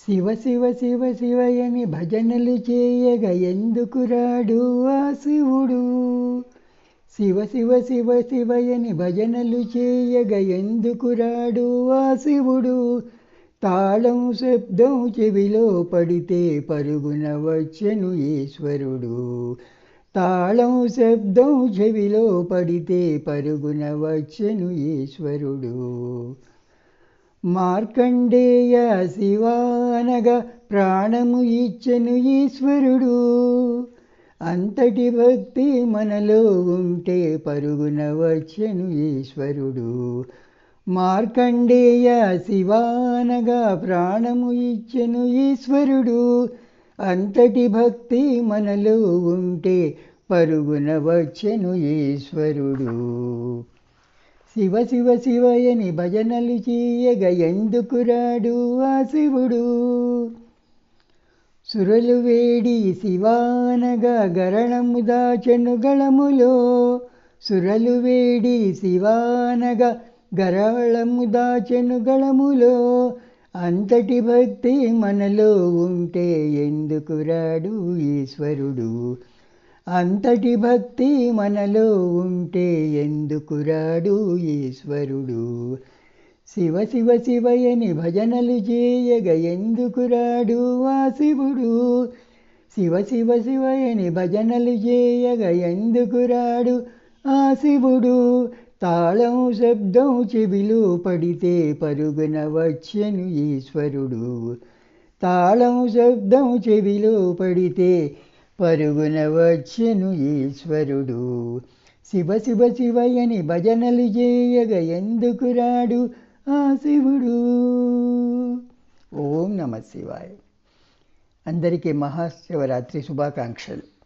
శివ శివ శివ శివయని భజనలు చేయగ ఎందుకు రాడు ఆ శివుడు. శివ శివ శివ శివయని భజనలు చేయగ ఎందుకు రాడు ఆ శివుడు. తాళం శబ్దం చెవిలో పడితే పరుగున వచ్చెను ఈశ్వరుడు. తాళం శబ్దం చెవిలో పడితే పరుగున వచ్చెను ఈశ్వరుడు. మార్కండేయ శివానగా ప్రాణము ఇచ్చెను ఈశ్వరుడు. అంతటి భక్తి మనలో ఉంటే పరుగున వచ్చెను ఈశ్వరుడు. మార్కండేయ శివానగా ప్రాణము ఇచ్చెను ఈశ్వరుడు. అంతటి భక్తి మనలో ఉంటే పరుగున వచ్చెను ఈశ్వరుడు. శివ శివ శివయని భజనలు చేయగ ఎందుకు రాడు ఆ శివుడు. సురలు వేడి శివానగా గరణము దాచెను గళములో. సురలు వేడి శివానగా గరళము దాచెను గళములో. అంతటి భక్తి మనలో ఉంటే ఎందుకు రాడు ఈశ్వరుడు. అంతటి భక్తి మనలో ఉంటే ఎందుకు రాడు ఈశ్వరుడు. శివ శివ శివయని భజనలు చేయగ ఎందుకు రాడు ఆ శివుడు. శివ శివ శివయని భజనలు చేయగ ఎందుకు రాడు ఆ శివుడు. తాళం శబ్దం చెవిలో పడితే పరుగున వచ్చెను ఈశ్వరుడు. తాళం శబ్దం చెవిలో పడితే పరుగున వచ్చెను ఈశ్వరుడు. శివ శివ శివయని భజనలు చేయగ ఎందుకు రాడు ఆ శివుడు. ఓం నమ శివాయ. అందరికీ మహాశివరాత్రి శుభాకాంక్షలు.